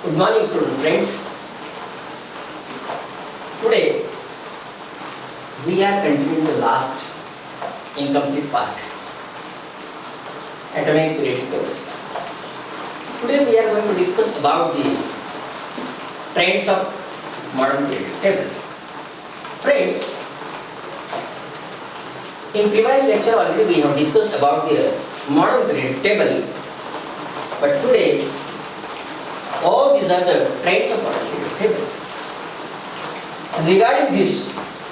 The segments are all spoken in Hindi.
Good morning, student friends. Today we are continuing the last incomplete part, atomic periodic tables. Today we are going to discuss about the trends of modern periodic table. Friends, in previous lecture already we have discussed about the modern periodic table, but today all these are the trends of modern periodic table. And regarding this,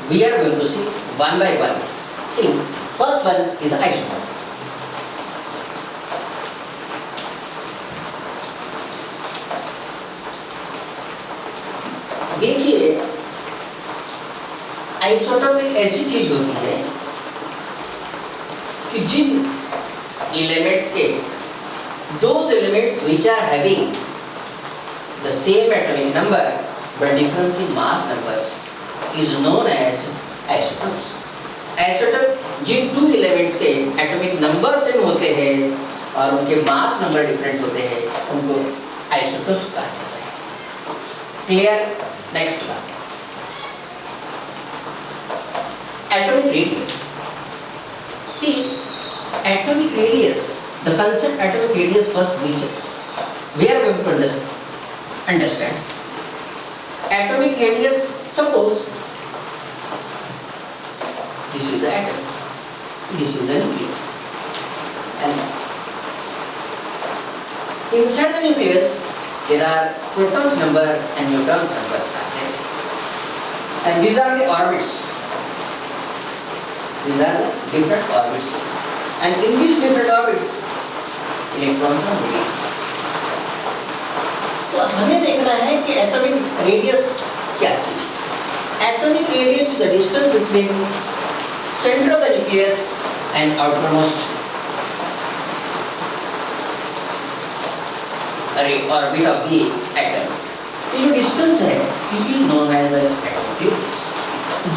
we are going to see one by one. See, first one is isotope. देखिए, आइसोटोप एक ऐसी चीज होती है कि जिन एलिमेंट्स के those elements which are having the same atomic number but difference in mass numbers is known as isotopes. Isotope Jin two elements के atomic number same होते हैं और उनके mass number different होते हैं उनको isotopes कहा जाता है. Clear? Next one. Atomic radius. See, atomic radius. The concept atomic radius first we are going to understand. Atomic radius, suppose this is the atom, this is the nucleus, and inside the nucleus there are protons number and neutrons numbers are there, and these are the orbits. These are the different orbits, and in these different orbits electrons are moving. तो हमें देखना है कि एटॉमिक रेडियस क्या चीज है. Atomic radius is the distance between centre of the nucleus and outermost orbit of the atom. ये जो डिस्टेंस है this is known as the atomic radius.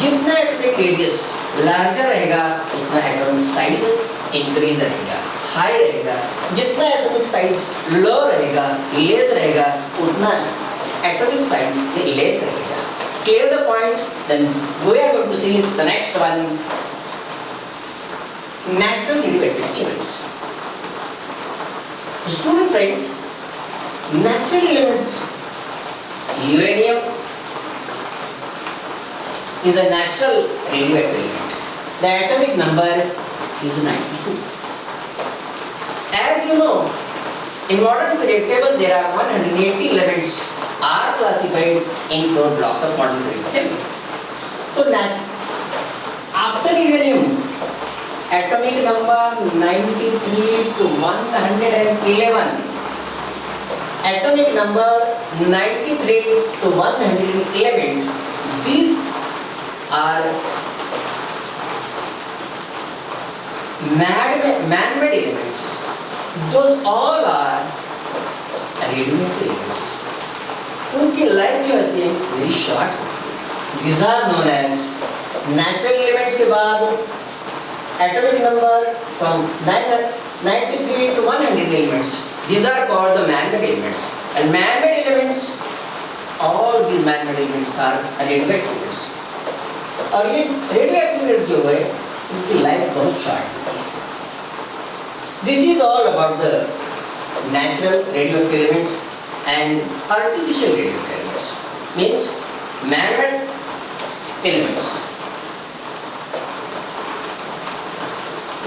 जितना एटॉमिक रेडियस लार्जर रहेगा उतना एटॉमिक साइज इंक्रीज रहेगा, हाई रहेगा. जितना एटॉमिक साइज लो रहेगा, लेस रहेगा, उतना एटॉमिक साइज लेस रहेगा. Clear the point? Then we are going to see the next one, natural radioactive elements. Student friends, natural elements, uranium is a natural radioactive element. The atomic number is 92. As you know, in modern periodic table there are 180 elements are classified in 4 blocks of modern periodic table. So after uranium, atomic number 93 to 111, atomic number 93 to 111, these are man-made elements. Those all are radioactive elements. उनकी लाइफ जो होती है वेरी शॉर्ट होती है. These are known as natural elements. के बाद atomic number from 93 to 100 elements. These are called the man-made elements. And man-made elements, all these man-made elements are radioactive elements. और ये radioactive elements जो है उनकी लाइफ बहुत शॉर्ट होती है. This is all about the natural radioactive elements and artificial radioactive elements. Means man-made elements.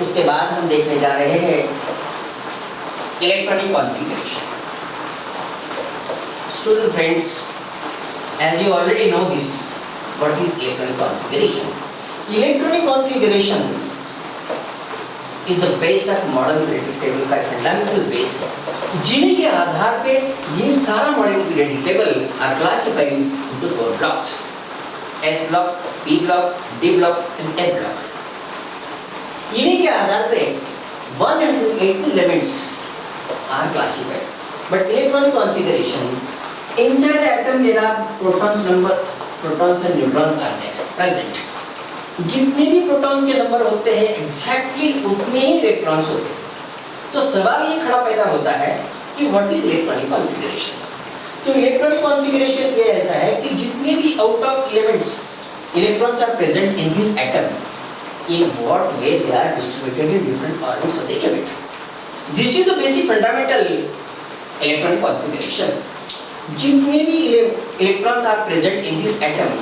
उसके बाद हम देखने जा रहे हैं electronic configuration. Student friends, as you already know this, what is electronic configuration? Electronic configuration is the base of modern periodic table का fundamental base है, जिन्हीं के आधार पे ये सारा modern periodic table are classified into 4 blocks: S block, P block, D block and F block. इन्हीं के आधार पे 180 elements are classified. But electronic configuration, inside the atom there are protons and neutrons are there present. जितने भी प्रोटॉन्स के नंबर होते हैं एग्जैक्टली उतने ही इलेक्ट्रॉन्स होते हैं. तो सवाल ये खड़ा पैदा होता है कि व्हाट इज इलेक्ट्रॉनिक कॉन्फ़िगरेशन. तो इलेक्ट्रॉनिक कॉन्फ़िगरेशन ये ऐसा है कि जितने भी out of elements electrons are present in this atom, in what way they are distributed in different orbits of the element. This is the basic fundamental electronic configuration. जितने भी electrons are present in this atom,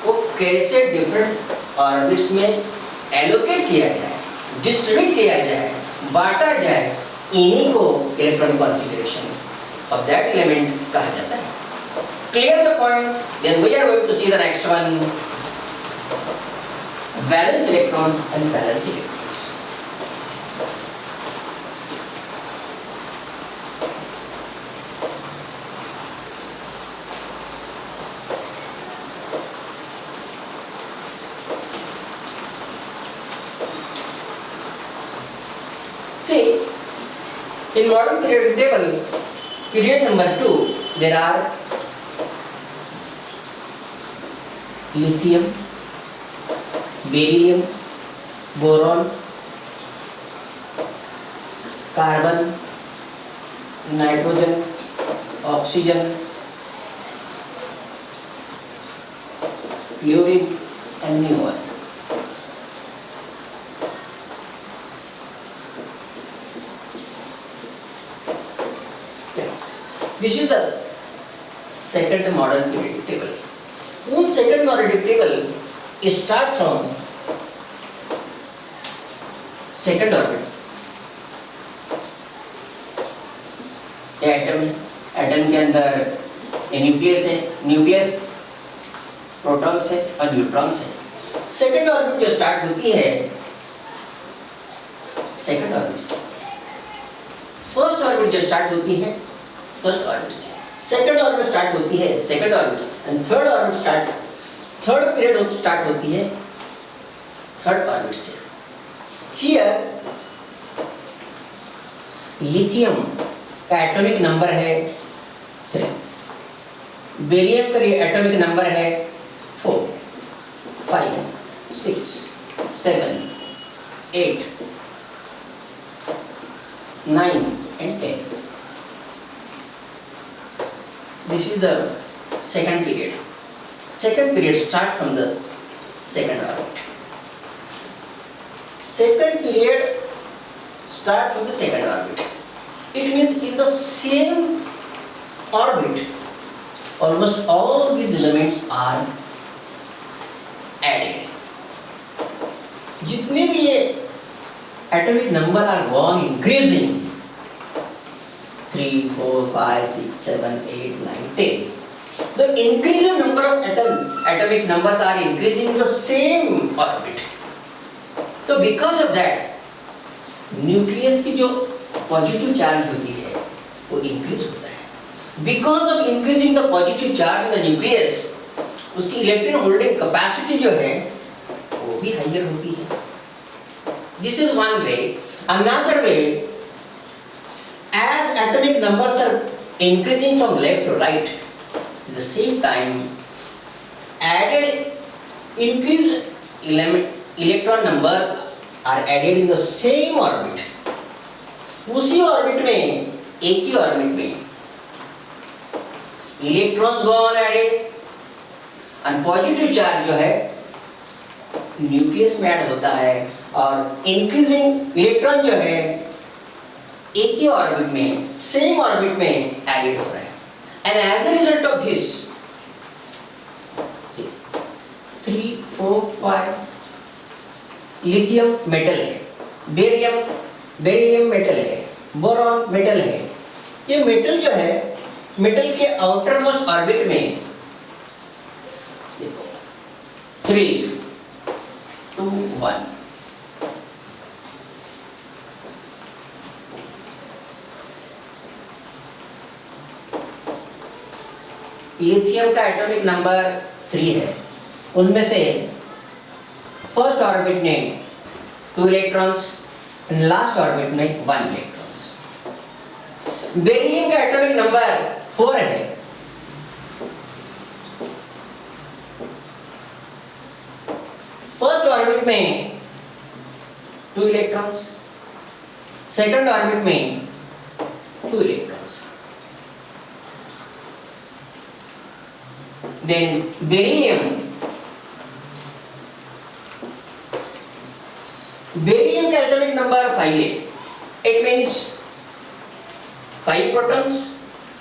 वो कैसे डिफरेंट ऑर्बिट्स में एलोकेट किया जाए, डिस्ट्रीब्यूट किया जाए, बांटा जाए, इन्हीं को electronic configuration of that element कहा जाता है. Clear the point? Then we are going to see the next one, valence electrons and valence electrons. See, in modern periodic table, period number 2, there are lithium, beryllium, boron, carbon, nitrogen, oxygen, fluorine and neon. This is the second modern periodic table. उन second periodic table start from second orbit. Atom के अंदर न्यूक्लियस है, न्यूक्लियस प्रोटॉन्स है और न्यूट्रॉन्स है. सेकंड ऑर्बिट जो स्टार्ट होती है सेकंड ऑर्बिट से, फर्स्ट ऑर्बिट जो स्टार्ट होती है फर्स्ट ऑर्बिट से, सेकंड ऑर्बिट स्टार्ट होती है सेकंड ऑर्बिट से, and third orbit start, third period start होती है थर्ड ऑर्बिट से. हियर लिथियम का एटॉमिक नंबर है 3, बेरियम का एटॉमिक नंबर है 4, 5, 6, 7, 8, 9 and 10. This is the second period. Second period start from the second orbit. Second period start from the second orbit. It means in the same orbit, almost all these elements are added. जितने भी ये atomic number are gone increasing, 3, 4, 5, 6, 7, 8, 9, 10. The increasing number of atomic numbers are increasing in the same orbit. So because of that, nucleus की जो पॉजिटिव चार्ज होती है वो इंक्रीज होता है. Because of increasing the positive charge in the nucleus, उसकी इलेक्ट्रॉन होल्डिंग कैपेसिटी जो है वो भी हाइयर होती है. This is one way. Another way, as atomic numbers are increasing from left to right, at the same time added increased electron numbers are added in the same orbit. उसी ऑर्बिट में, एक ही ऑर्बिट में electrons go on added and positive charge जो है न्यूक्लियस में ऐड होता है और इंक्रीजिंग इलेक्ट्रॉन जो है एक ही ऑर्बिट में, सेम ऑर्बिट में एडेड हो रहा है. And as a result of this 3, 4, 5 lithium metal है, बेरिलियम मेटल है, बोरॉन मेटल है. ये मेटल जो है, मेटल के आउटर मोस्ट ऑर्बिट में देखो 3, 2, 1. लिथियम का एटॉमिक नंबर 3 है. उनमें से फर्स्ट ऑर्बिट में 2 इलेक्ट्रॉन्स, लास्ट ऑर्बिट में 1 इलेक्ट्रॉन्स. बेरिलियम का एटॉमिक नंबर 4 है. फर्स्ट ऑर्बिट में 2 इलेक्ट्रॉन्स, सेकंड ऑर्बिट में 2 इलेक्ट्रॉन्स. Then beryllium. Beryllium का atomic number 5 है. It means 5 protons,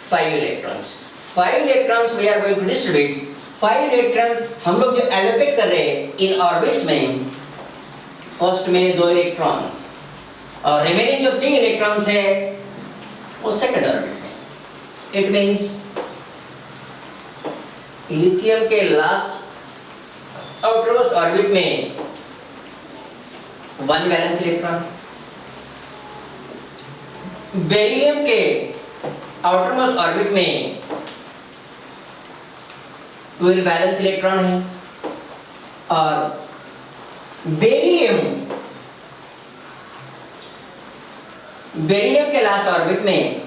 5 electrons. 5 electrons we are going to distribute. 5 electrons हम लोग जो allocate कर रहे हैं in orbits में, फर्स्ट में 2 इलेक्ट्रॉन और रिमेनिंग जो 3 इलेक्ट्रॉन्स है वो सेकंड ऑर्बिट में. इट मींस लिथियम के लास्ट आउटरमोस्ट ऑर्बिट में 1 वैलेंस इलेक्ट्रॉन, बेरिलियम के आउटरमोस्ट ऑर्बिट में 12 वैलेंस इलेक्ट्रॉन है और बेरिलियम के लास्ट ऑर्बिट में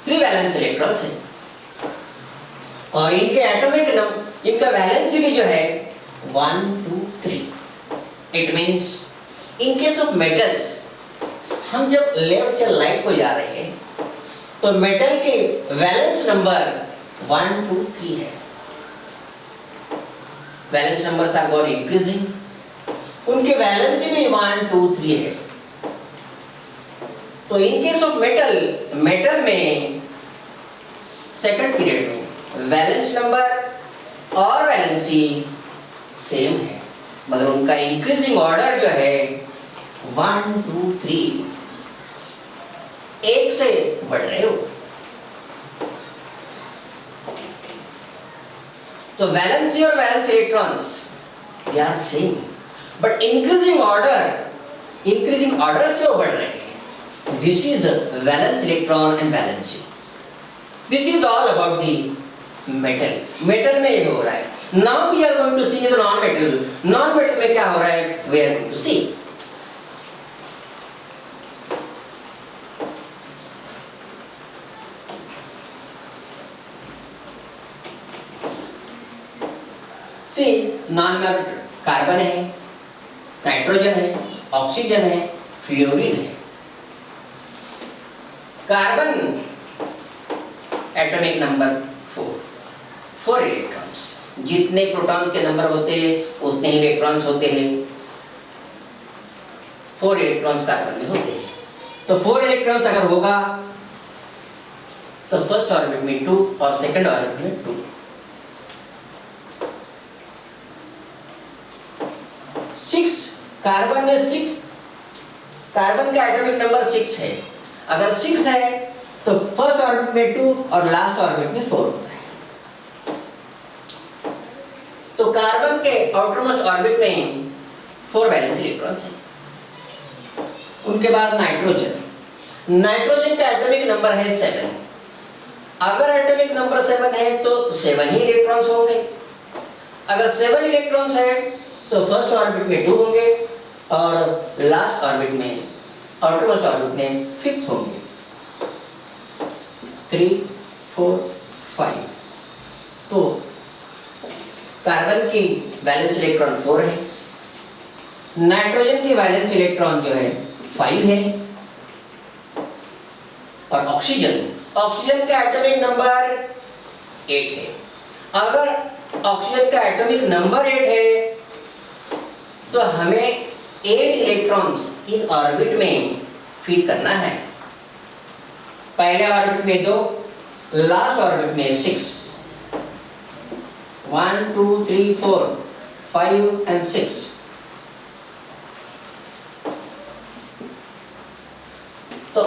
3 वैलेंस इलेक्ट्रॉन्स है और इनके एटॉमिक नंबर, इनका वैलेंसी भी जो है 1 2 3. It means in case of metals हम जब लेफ्ट से राइट को जा रहे हैं तो मेटल के वैलेंस नंबर 1 2 3 है. Valence numbers are got increasing, उनके वैलेंसी भी 1 2 3 है. तो इन केस ऑफ मेटल में सेकंड पीरियड में वैलेंस नंबर और वैलेंसी सेम है, मगर उनका इंक्रीजिंग ऑर्डर जो है 1 2 3 एक से बढ़ रहे हो. तो वैलेंसी और valence electrons they are same, but increasing order से वो बढ़ रहे हैं. This is the valence electron and valency. This is all about the metal में ये हो रहा है. Now we are going to see the non metal में क्या हो रहा है, we are going to see. Non metal carbon है, नाइट्रोजन है, ऑक्सीजन है, फ्लोरीन है. Carbon atomic number 4 electrons. जितने प्रोटॉन्स के नंबर होते हैं उतने ही इलेक्ट्रॉन्स होते हैं. 4 इलेक्ट्रॉन्स कार्बन में होते हैं. तो 4 इलेक्ट्रॉन्स अगर होगा तो फर्स्ट ऑर्बिट में 2 और सेकंड ऑर्बिट में 2. 6 कार्बन में 6, कार्बन का एटॉमिक नंबर 6 है. अगर 6 है तो फर्स्ट ऑर्बिट में 2 और लास्ट ऑर्बिट में 4 होता है. तो कार्बन के आउटरमोस्ट ऑर्बिट में 4 वैलेंस इलेक्ट्रॉन्स हैं. उनके बाद नाइट्रोजन का एटॉमिक नंबर है 7. अगर एटॉमिक नंबर 7 है तो 7 ही इलेक्ट्रॉन्स होंगे. अगर 7 इलेक्ट्रॉन्स है तो फर्स्ट ऑर्बिट में 2 होंगे और लास्ट ऑर्बिट में, आउटरमोस्ट ऑर्बिट में 5th होंगे. 3 4 5. तो कार्बन की वैलेंस इलेक्ट्रॉन 4 है, नाइट्रोजन की वैलेंस इलेक्ट्रॉन जो है 5 है और ऑक्सीजन का एटॉमिक नंबर 8 है. अगर ऑक्सीजन का एटॉमिक नंबर 8 है तो हमें 8 इलेक्ट्रॉन्स इन ऑर्बिट में फीड करना है. पहले ऑर्बिट में 2, लास्ट ऑर्बिट में 6. 1 2 3 4 5 and 6. तो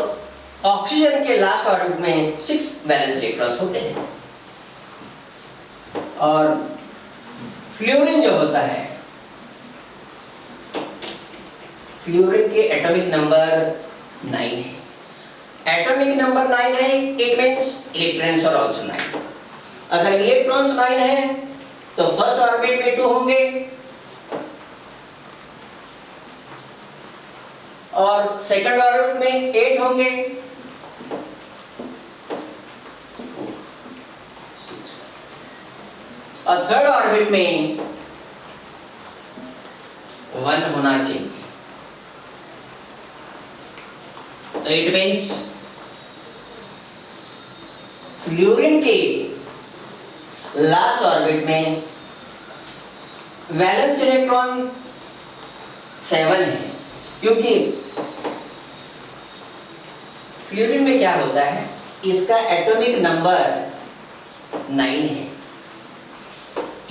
ऑक्सीजन के लास्ट ऑर्बिट में 6 वैलेंस इलेक्ट्रॉन्स होते हैं और फ्लोरीन जो होता है, फ्लोरीन के एटॉमिक नंबर 9 है. एटॉमिक नंबर 9 है, it means electrons are also 9. अगर इलेक्ट्रॉन्स 9 है तो फर्स्ट ऑर्बिट में 2 होंगे और सेकंड ऑर्बिट में 8 होंगे. और थर्ड ऑर्बिट में 1 होना चाहिए. तो इट मींस फ्लोरीन के लास्ट ऑर्बिट में वैलेंस इलेक्ट्रॉन 7 है, क्योंकि फ्लोरीन में क्या होता है, इसका एटॉमिक नंबर 9 है।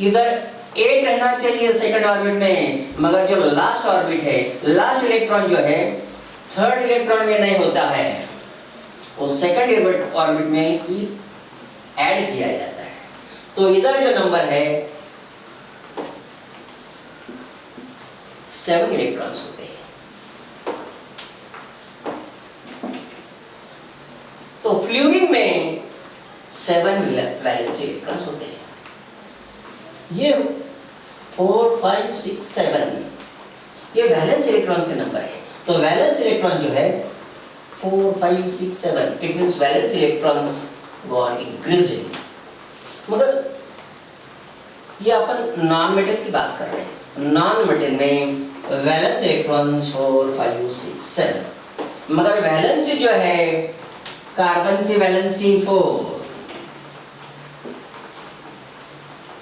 इधर 8 रहना चाहिए सेकंड ऑर्बिट में, मगर जो लास्ट ऑर्बिट है, लास्ट इलेक्ट्रॉन जो है थर्ड इलेक्ट्रॉन में नहीं होता है, वो सेकंड ऑर्बिट में ही ऐड किया जाता है। तो इधर जो नंबर है 7 इलेक्ट्रॉन्स होते हैं। तो फ्लोरीन में 7 वैलेंस इलेक्ट्रॉन्स होते हैं। ये 4, 5, 6, 7 ये वैलेंस इलेक्ट्रॉन्स के नंबर है। तो वैलेंस इलेक्ट्रॉन जो है 4, 5, 6, 7, it means valence electrons go on increasing. मगर ये अपन नॉन मेटल की बात कर रहे हैं। नॉन मेटल में वैलेंस इलेक्ट्रॉन्स 4, 5, 6, 7, मगर वैलेंसी जो है कार्बन की वैलेंसी 4,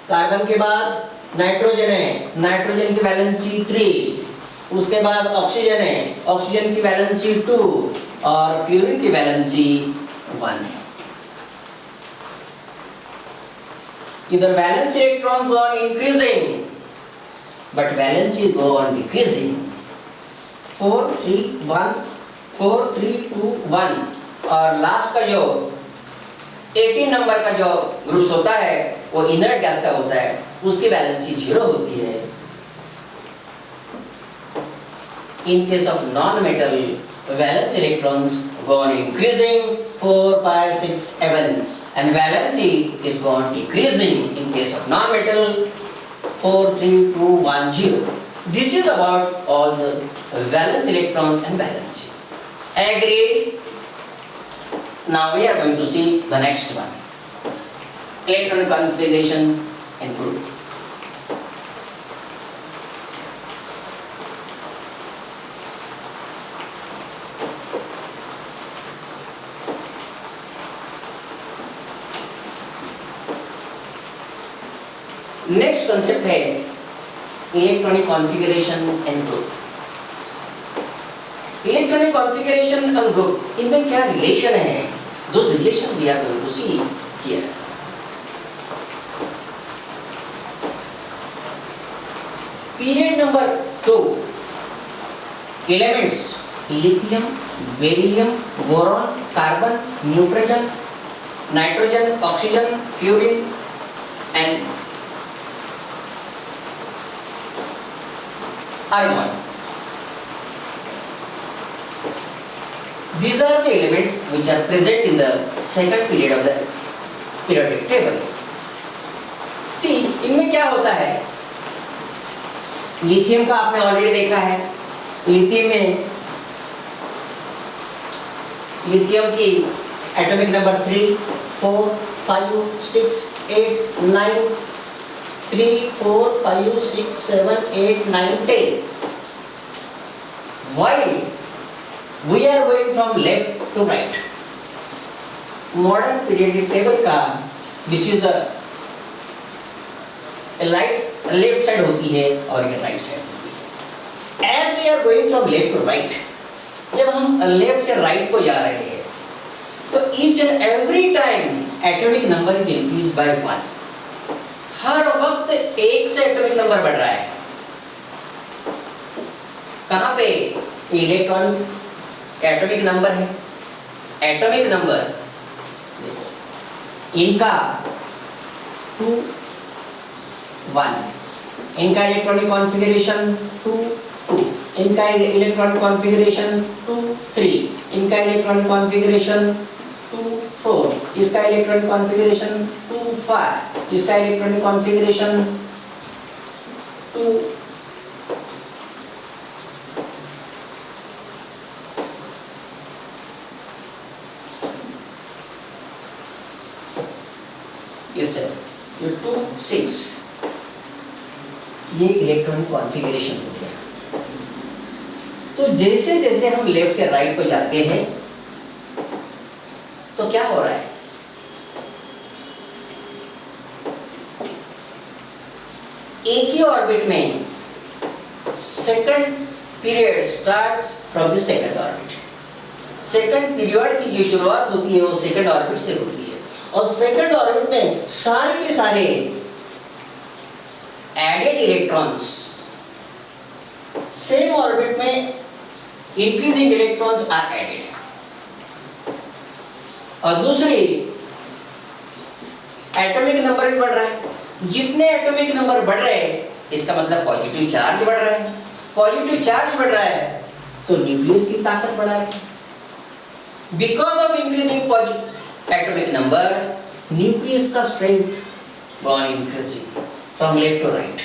कार्बन के बाद नाइट्रोजन है, नाइट्रोजन की वैलेंसी 3, उसके बाद ऑक्सीजन है, ऑक्सीजन की वैलेंसी 2 और फ्लोरीन की वैलेंसी 1 है। इधर valence electron go on increasing but valency go on decreasing। 4, 3, 1, 4, 3, 2, 1 और लास्ट का जो 18 नंबर का जो ग्रुप्स होता है वो इनर्ट गैस का होता है, उसकी वैलेंसी 0 होती है। In case of non-metal, valence electrons go on increasing 4, 5, 6, 7 and valency is go on decreasing in case of non-metal 4, 3, 2, 1, 0. This is about all the valence electron and valency. Agreed? Now we are going to see the next one. Electron configuration and group. Next concept है electronic configuration and group. Electronic configuration और ग्रुप, इनमें क्या रिलेशन है? Those relations we are going to see here. Period number 2, elements lithium, beryllium, boron, carbon, nitrogen, oxygen, fluorine and argon. These are the elements which are present in the second period of the periodic table. See, इनमें क्या होता है? लिथियम का आपने ऑलरेडी देखा है। लिथियम की atomic number 3, 4, 5, 6, 8, 9, 3, 4, 5, 6, 7, 8, 9, 10. While we are going from left to right. Modern periodic table का this is the left side होती है और ये राइट साइड होती है। As we are going from left to right, जब हम लेफ्ट से राइट को जा रहे हैं तो each and every time atomic number is increased by 1। हर वक्त एक से एटॉमिक नंबर बढ़ रहा है। कहाँ पे? इलेक्ट्रॉन एटॉमिक नंबर है। एटॉमिक नंबर इनका 2, 1, इनका इलेक्ट्रॉनिक कॉन्फ़िगरेशन 2, 2, इनका इलेक्ट्रॉनिक कॉन्फ़िगरेशन 2, 3, इनका इलेक्ट्रॉनिक कॉन्फ़िगरेशन 2, 4, इसका इलेक्ट्रॉनिक कॉन्फ़िगरेशन 2, 5, इसका इलेक्ट्रॉनिक कॉन्फ़िगरेशन 2। ये 2, 6 ये इलेक्ट्रॉनिक कॉन्फ़िगरेशन हो गया। तो जैसे जैसे हम लेफ्ट से राइट को जाते हैं तो क्या हो रहा है? एक ही ऑर्बिट में second period start from the second orbit. Second period की जो शुरुआत होती है वो सेकंड ऑर्बिट से होती है, और सेकंड ऑर्बिट में सारे के सारे एडेड इलेक्ट्रॉन्स सेम ऑर्बिट में इंक्रीजिंग इलेक्ट्रॉन्स आर एडेड। और दूसरी, एटॉमिक नंबर भी बढ़ रहा है। जितने एटॉमिक नंबर बढ़ रहे हैं इसका मतलब पॉजिटिव चार्ज बढ़ रहा है। पॉजिटिव चार्ज बढ़ रहा है तो न्यूक्लियस की ताकत बढ़ाएगी। Because of increasing atomic number, nucleus का strength gone increasing from left to right,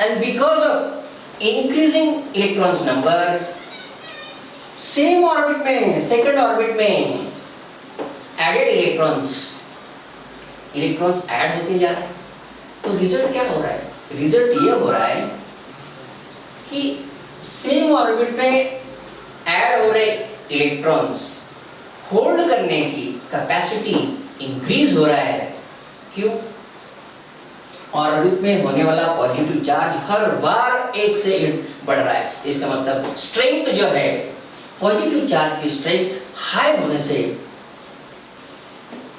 and because of increasing electrons number, same orbit में सेकंड ऑर्बिट में एडेड इलेक्ट्रॉन्स ऐड होते जा रहे हैं। तो रिजल्ट क्या हो रहा है? रिजल्ट ये हो रहा है कि सेम ऑर्बिट में ऐड हो रहे इलेक्ट्रॉन्स होल्ड करने की कैपेसिटी इंक्रीज हो रहा है। क्यों? ऑर्बिट में होने वाला पॉजिटिव चार्ज हर बार एक से बढ़ रहा है। इसका मतलब स्ट्रेंथ जो है, पॉजिटिव चार्ज की स्ट्रेंथ हाई होने से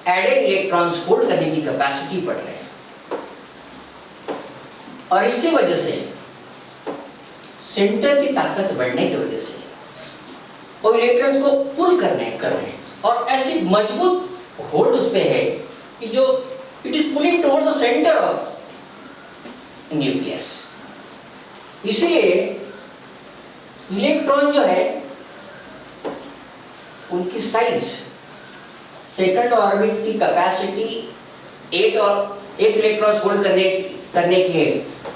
एडेड इलेक्ट्रॉन्स होल्ड करने की कैपेसिटी बढ़ रही है, और इसकी वजह से सेंटर की ताकत बढ़ने की वजह से वो इलेक्ट्रॉन्स को पुल कर रहे हैं, और ऐसी मजबूत होल्ड उस पे है कि जो it is pulling toward the centre of nucleus. इसलिए इलेक्ट्रॉन जो है उनकी साइज, सेकंड ऑर्बिट की कैपेसिटी 8 इलेक्ट्रॉन्स होल्ड करने की है,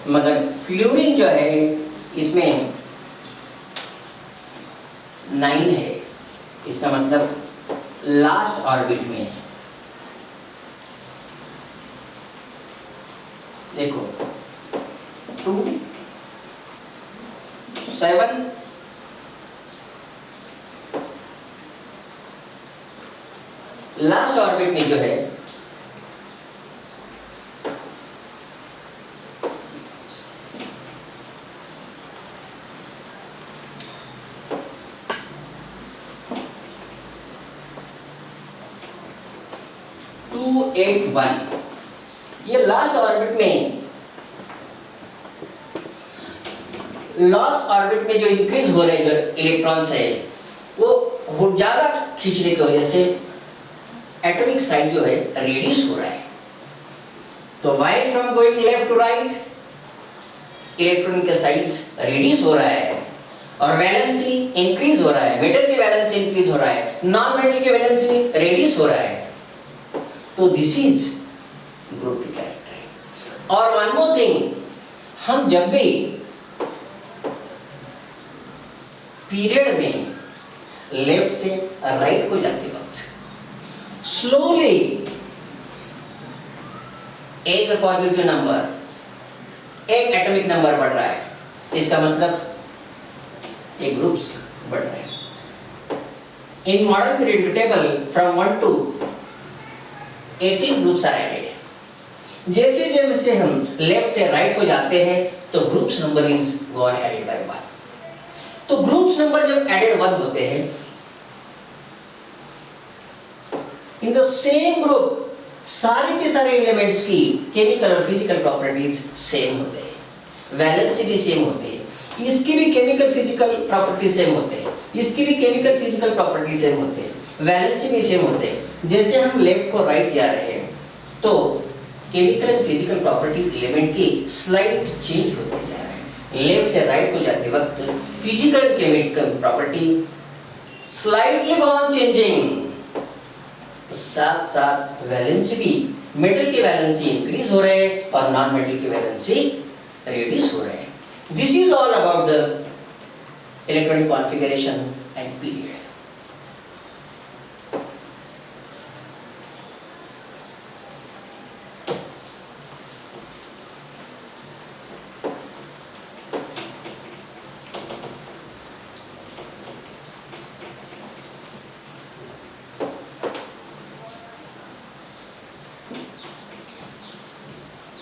मगर फ्लूरीन जो है इसमें 9 है। इसका मतलब लास्ट ऑर्बिट में है। देखो 2 7 लास्ट ऑर्बिट में जो है ये लास्ट ऑर्बिट में जो इंक्रीज हो रहे जो इलेक्ट्रॉन्स है वो ज्यादा खींचने की वजह से एटॉमिक साइज जो है रिड्यूस हो रहा है। तो while from going left to right, electron का साइज रिड्यूस हो रहा है और वैलेंसी इंक्रीज हो रहा है। मेटल की वैलेंसी इंक्रीज हो रहा है, नॉन मेटल की वैलेंसी रिड्यूस हो रहा है। तो दिस इज ग्रुप की कैरेक्टर है। और वन मोर थिंग, हम जब भी पीरियड में लेफ्ट से राइट को जाते वक्त स्लोली एक पॉजिटिव नंबर, एक एटॉमिक नंबर बढ़ रहा है, इसका मतलब एक ग्रुप्स बढ़ रहे हैं। In modern periodic table from 1 to 18 groups are added. जैसे जैसे हम लेफ्ट से राइट को जाते हैं तो groups number is gone added by 1। तो ग्रुप्स नंबर जब एडेड 1 होते हैं, इन द सेम ग्रुप सारे के सारे एलिमेंट्स की केमिकल और फिजिकल प्रॉपर्टीज सेम होते हैं, वैलेंसी भी सेम होती है, इसकी भी केमिकल फिजिकल प्रॉपर्टी सेम होते हैं, इसकी भी केमिकल फिजिकल प्रॉपर्टी सेम होते हैं, वैलेंसी भी सेम होते हैं। जैसे हम लेफ्ट को राइट जा रहे हैं तो chemical and physical property element की स्लाइट चेंज होते जा रहे हैं। लेफ्ट से राइट को जाते वक्त physical and chemical property slightly gone changing, साथ साथ वैलेंसी भी, मेटल की वैलेंसी इंक्रीज हो रहे हैं और नॉन मेटल की वैलेंसी रिड्यूस हो रहे हैं। This is all about the electronic configuration and period.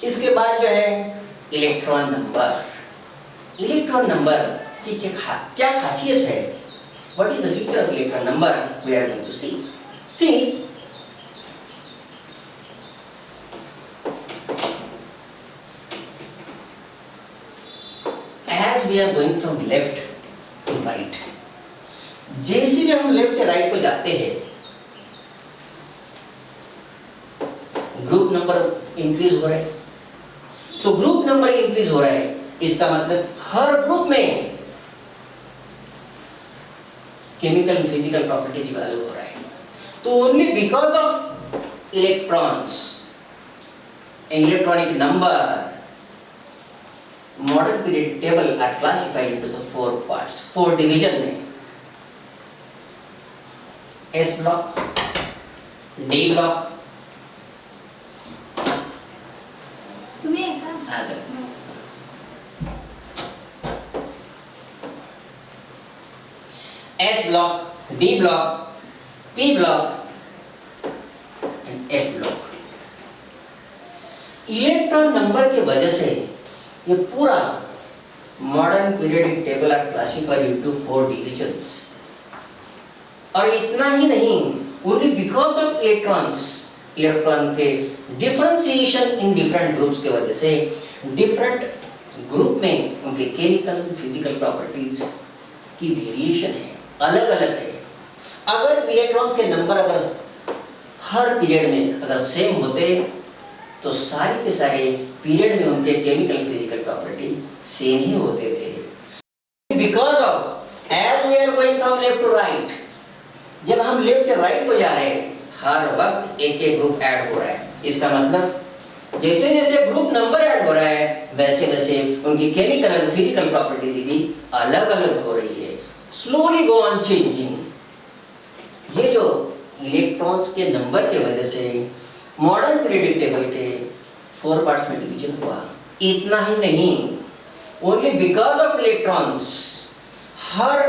इसके बाद जो है इलेक्ट्रॉन नंबर। इलेक्ट्रॉन नंबर की क्या खासियत है? What is the feature of electron number? We are going to see as we are going from left to right, जैसे भी हम लेफ्ट से राइट को जाते हैं ग्रुप नंबर इंक्रीज हो रहा है। तो ग्रुप नंबर इंक्रीज हो रहा है इसका मतलब हर ग्रुप में chemical and physical properties value हो रहा है। तो only because of electrons and electronic number modern periodic table are classified into the 4 parts, 4 division में S block, D block, तुम्हें S block, D block, P block and F block। Electron number की वजह से ये पूरा modern periodic table are classified into 4 divisions. और इतना ही नहीं, ओनली बिकॉज ऑफ इलेक्ट्रॉन के डिफरेंशिएशन इन डिफरेंट ग्रुप्स के वजह से डिफरेंट ग्रुप में उनके केमिकल फिजिकल प्रॉपर्टीज की वेरिएशन है, अलग अलग है। अगर इलेक्ट्रॉन्स के नंबर अगर हर पीरियड में अगर सेम होते तो सारे के सारे पीरियड में उनके केमिकल फिजिकल प्रॉपर्टी सेम ही होते थे। Because of as we are going from left to right, जब हम लेफ्ट से राइट को जा रहे हैं हर वक्त एक एक ग्रुप ऐड हो रहा है। इसका मतलब जैसे जैसे ग्रुप नंबर ऐड हो रहा है वैसे वैसे उनकी केमिकल और फिजिकल प्रॉपर्टीज भी अलग अलग हो रही है, स्लोली गो ऑन चेंजिंग। ये जो इलेक्ट्रॉन्स के नंबर के वजह से मॉडर्न पीरियोडिक टेबल के 4 पार्ट्स में डिवीजन हुआ। इतना ही नहीं, only because of electrons her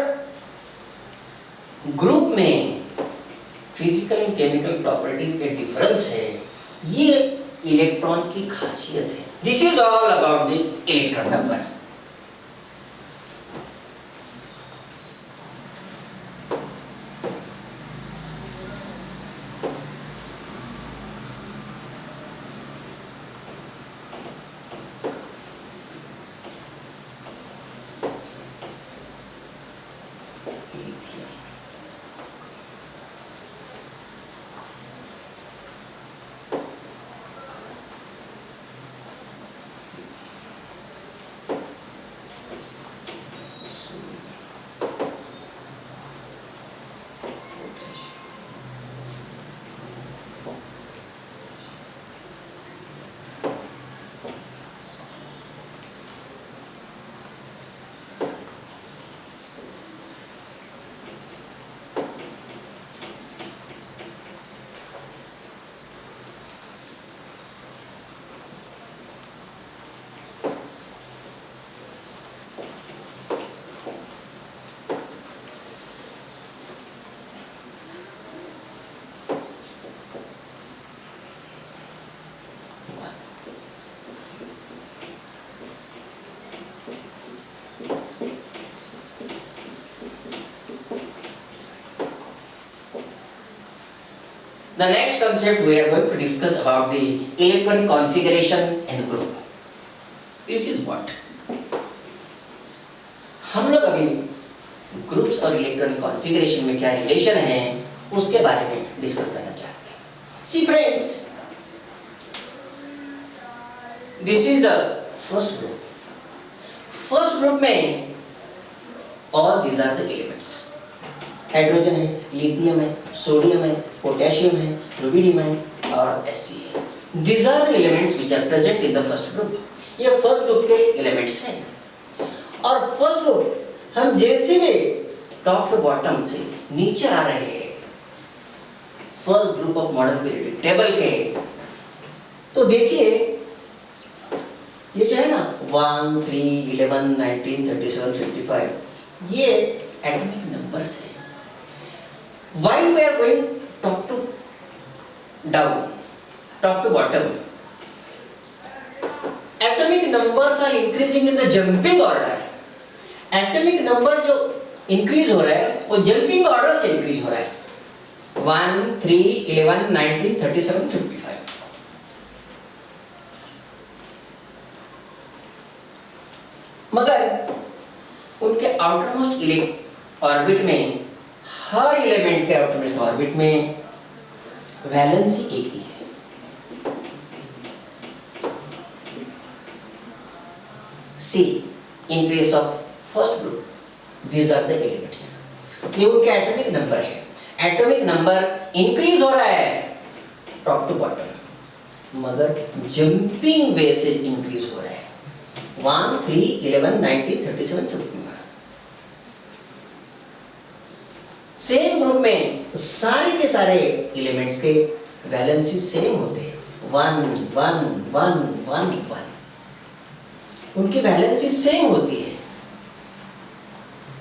group में फिजिकल एंड केमिकल प्रॉपर्टीज के डिफरेंस है। ये इलेक्ट्रॉन की खासियत है। This is all about the electron number. The next concept we are going to discuss about the electron configuration and group. This is what? हम लोग अभी ग्रुप्स और इलेक्ट्रॉनिक कॉन्फ़िगरेशन में क्या रिलेशन है उसके बारे में डिस्कस करना चाहते हैं। See friends, this is the first group. First group में all these are the elements. Hydrogen है, लिथियम है, सोडियम है, पोटेशियम है, रुबिडियम है और Sc है। These are the elements which are present in the first group. ये फर्स्ट ग्रुप के एलिमेंट्स हैं। और फर्स्ट ग्रुप हम जैसे भी टॉप टू बॉटम से नीचे आ रहे हैं first group of modern periodic table के, तो देखिए ये जो है ना 1, 3, 11, 19, 37, 55 ये एटॉमिक नंबर्स है। While we are going top to down, top to bottom, atomic atomic numbers are increasing in the jumping order. Atomic number जो इंक्रीज हो रहा है वो जंपिंग ऑर्डर से इंक्रीज हो रहा है। 1, 3, 11, 19, 37, 55। मगर उनके आउटरमोस्ट ऑर्बिट में, हर एलिमेंट के आउटरमोस्ट ऑर्बिट में वैलेंसी एक ही है। See in case of first group, these are the elements. ये उनका एटॉमिक नंबर है। एटॉमिक नंबर इंक्रीज हो रहा है टॉप टू बॉटम, मगर जंपिंग वे से इंक्रीज हो रहा है। 1, 3, 11, 19, 37, 55। सेम ग्रुप में सारे के सारे एलिमेंट्स के वैलेंसी सेम होते हैं। 1, 1, 1, 1, 1। उनकी वैलेंसी सेम होती है।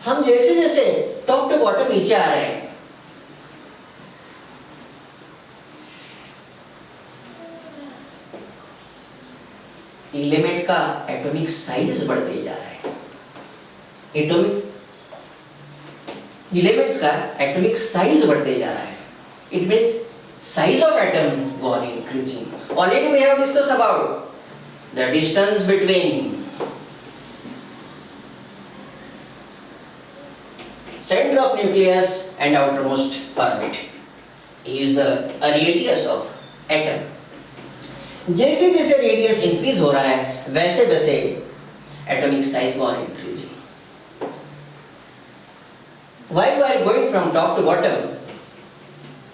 हम जैसे जैसे टॉप टू बॉटम नीचे आ रहे हैं, एलिमेंट का एटॉमिक साइज बढ़ते जा रहा है। एलिमेंट्स का एटॉमिक साइज बढ़ते जा रहा है। It means size of atom gone increasing. Already we have discuss about the distance between center of nucleus and outermost orbit is the radius of atom। जैसे जैसे रेडियस इंक्रीज हो रहा है वैसे वैसे atomic size gone increasing. while we are going from top to bottom,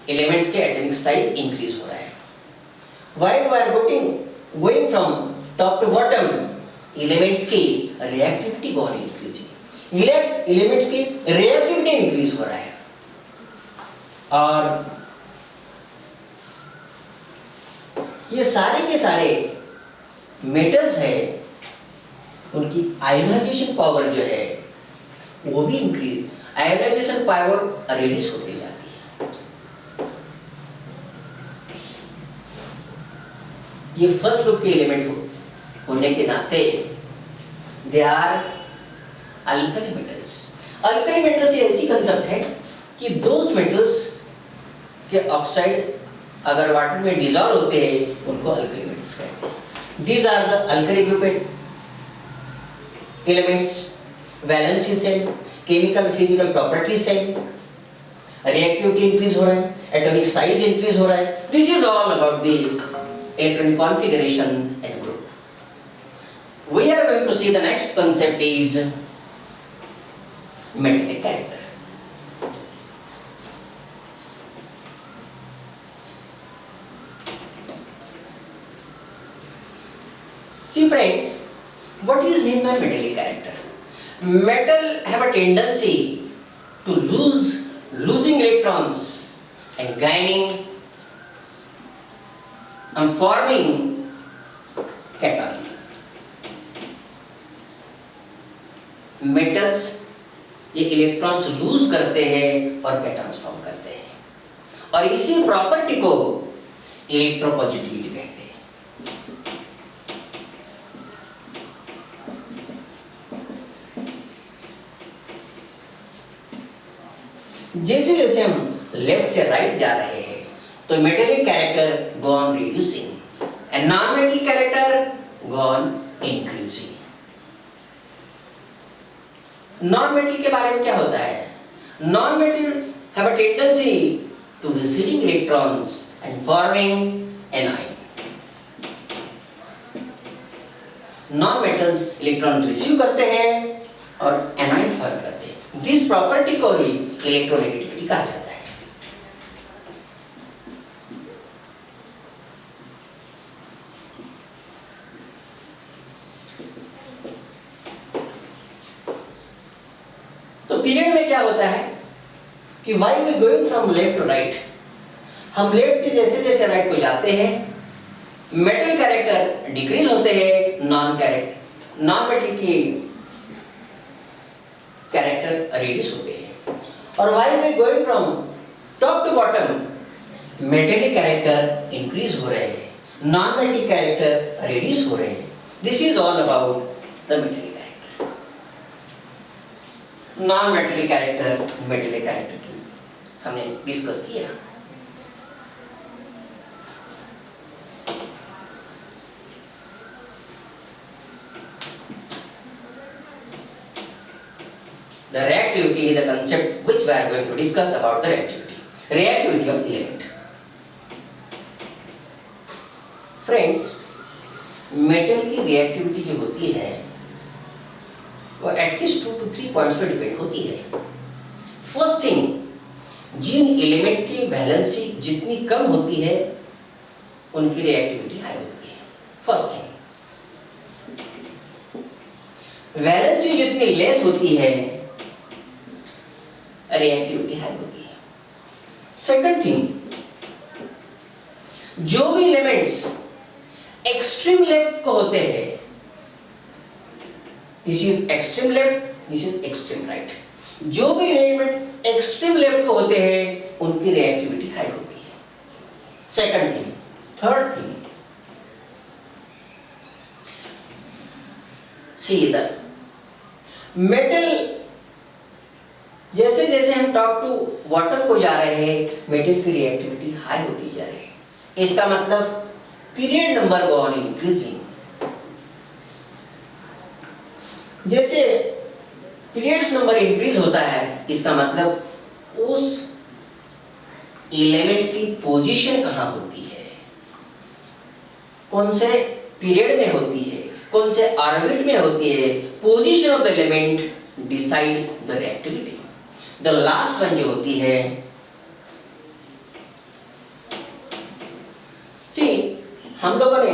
elements के एटॉमिक साइज इंक्रीज हो रहा है। while we are going from top to bottom, elements की रिएक्टिविटी गॉन इंक्रीजिंग। एलिमेंट्स की रिएक्टिविटी इंक्रीज हो रहा है। और ये सारे के सारे मेटल्स है, उनकी आयोनाइजेशन पावर जो है वो भी इंक्रीज, आयोनाइजेशन पावर रिड्यूस होती जाती है। ये फर्स्ट ग्रुप के एलिमेंट होने के नाते they are alkali metals. Alkali metals ये ऐसी कंसेप्ट है कि दोज मेटल्स के ऑक्साइड अगर वाटर में डिसॉल्व होते हैं उनको अल्कली मेटल्स कहते हैं। These are the alkali grouped elements. Valency same, chemical physical property same, reactivity increase हो रहा है, एटॉमिक साइज इंक्रीज हो रहा है। This is all about the electronic configuration and group. We are going to see the next concept is metallic character। See friends, what is mean by metallic character? Metal have a tendency to losing electrons and gaining and forming cation। Metals ये इलेक्ट्रॉन्स लूज करते हैं और कैटॉन्स फॉर्म करते हैं, और इसी प्रॉपर्टी को इलेक्ट्रोपॉजिटिविटी कहते हैं। जैसे जैसे हम लेफ्ट से राइट जा रहे हैं तो metallic character gone reducing and non metal character gone increasing. Non metal के बारे में क्या होता है? Non metals have a tendency to receiving electrons and forming anion. Non metals electron receive करते हैं और एनाइन फॉर्म करते हैं। दिस प्रॉपर्टी को ही इलेक्ट्रोनेगेटिविटी कहा जाता है। तो पीरियड में क्या होता है कि while we going from left to right, हम लेफ्ट से जैसे जैसे राइट को जाते हैं मेटल कैरेक्टर डिक्रीज होते हैं, नॉन मेटल की कैरेक्टर रिड्यूस होते हैं। और while we going from top to bottom metallic character increase हो रहे हैं, नॉन मेटल कैरेक्टर रिड्यूस हो रहे हैं। This is all about the metallic character. Non metallic character, metallic character की हमने डिस्कस किया। The reactivity is the concept which we are going to discuss about the reactivity of element. Friends, metal की रिएक्टिविटी जो होती है वो एटलीस्ट 2 to 3 पॉइंट्स पर डिपेंड होती है। फर्स्ट थिंग, जिन एलिमेंट की वैलेंसी जितनी कम होती है उनकी रिएक्टिविटी हाई होती है। फर्स्ट थिंग, वैलेंसी जितनी लेस होती है रिएक्टिविटी हाई होती है। सेकंड थिंग, जो भी एलिमेंट्स एक्सट्रीम लेफ्ट को होते हैं, this is extreme left, this is extreme right, जो भी एलिमेंट एक्सट्रीम लेफ्ट को होते हैं उनकी रिएक्टिविटी हाई होती है। Second thing. थर्ड थिंग, सी इधर मेटल, जैसे जैसे हम टॉप टू बॉटम को जा रहे हैं मेटल की रिएक्टिविटी हाई होती जा रही है। इसका मतलब period number go on increasing. जैसे पीरियड्स नंबर इंक्रीज होता है इसका मतलब उस एलिमेंट की पोजीशन कहां होती है, कौन से पीरियड में होती है, कौन से ऑर्बिट में होती है, position of the element decides the reactivity. The last one जो होती है, सी हम लोगों ने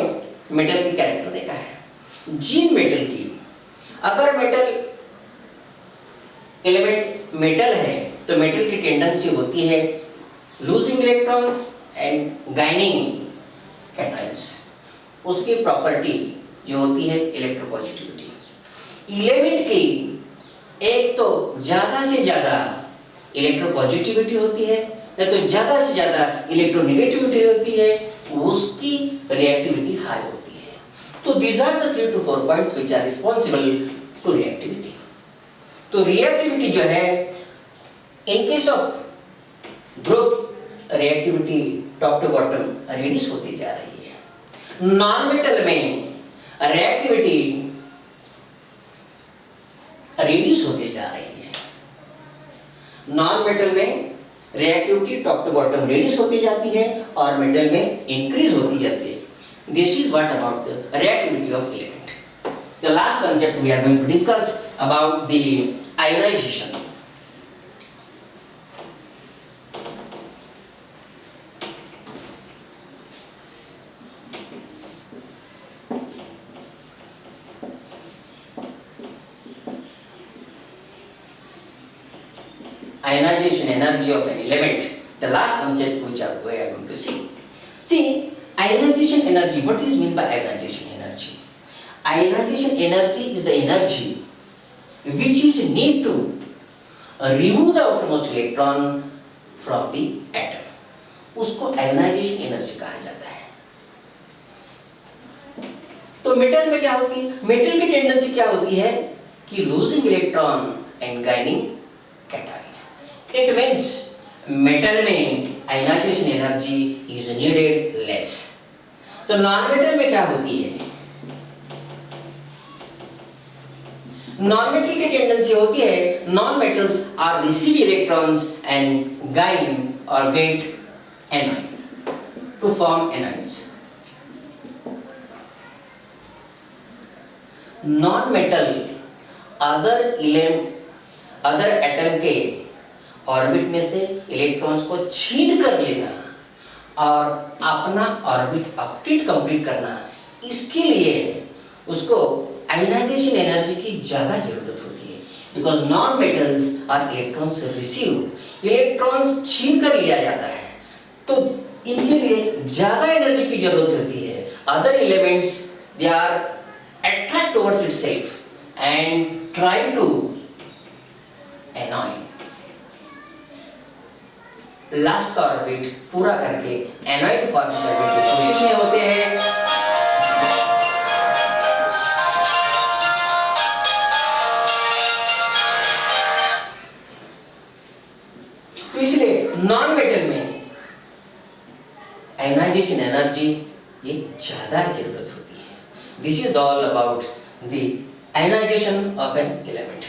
मेटल की कैरेक्टर देखा है। जिन मेटल की, अगर मेटल एलिमेंट मेटल है तो मेटल की टेंडेंसी होती है लूजिंग इलेक्ट्रॉन्स एंड गाइनिंग कैटायंस। उसकी प्रॉपर्टी जो होती है इलेक्ट्रोपॉजिटिविटी। एलिमेंट की एक तो ज्यादा से ज्यादा इलेक्ट्रोपॉजिटिविटी होती है, या तो ज्यादा से ज्यादा इलेक्ट्रोनेगेटिविटी होती है, उसकी रिएक्टिविटी हाई होती है। तो these are the 3 to 4 points which are responsible to reactivity. तो रिएक्टिविटी जो है, in case of group reactivity top to bottom reduce होती जा रही है। नॉन मेटल में रिएक्टिविटी रिड्यूस होती जा रही है। नॉन मेटल में reactivity top to bottom reduce होती जाती है और मेटल में इंक्रीज होती जाती है। This is what about the reactivity of element. The last concept we are going to discuss about the ionization. Ionization energy of an element, the last concept which we are going to see. See, ionization energy, what is meant by ionization energy? Ionization energy is the energy which is need to remove the outermost electron from the atom. उसको ionization energy कहा जाता है। तो मेटल में क्या होती है? मेटल की टेंडेंसी क्या होती है कि losing electron and gaining cation. It means metal में ionization energy is needed less. तो नॉन मेटल में क्या होती है? नॉन मेटल की टेंडेंसी होती है non metals are receive electrons and gain और get anion to form anions. Non metal other atom के ऑर्बिट में से इलेक्ट्रॉन्स को छीन कर लेना और अपना ऑर्बिट अपडेट कंप्लीट करना, इसके लिए उसको आयोनाइजेशन एनर्जी की ज्यादा जरूरत होती है। Because non metals are electrons receive, electrons छीन कर लिया जाता है, तो इनके लिए ज्यादा एनर्जी की जरूरत होती है। Other elements they are attract towards itself and try to annoy last का ऑर्बिट पूरा करके एनॉइड फॉर्म करने की कोशिश में होते हैं। तो इसलिए नॉन मेटल में आयनाइजेशन एनर्जी ये ज़्यादा जरूरत होती है. This is all about the ionization of an element.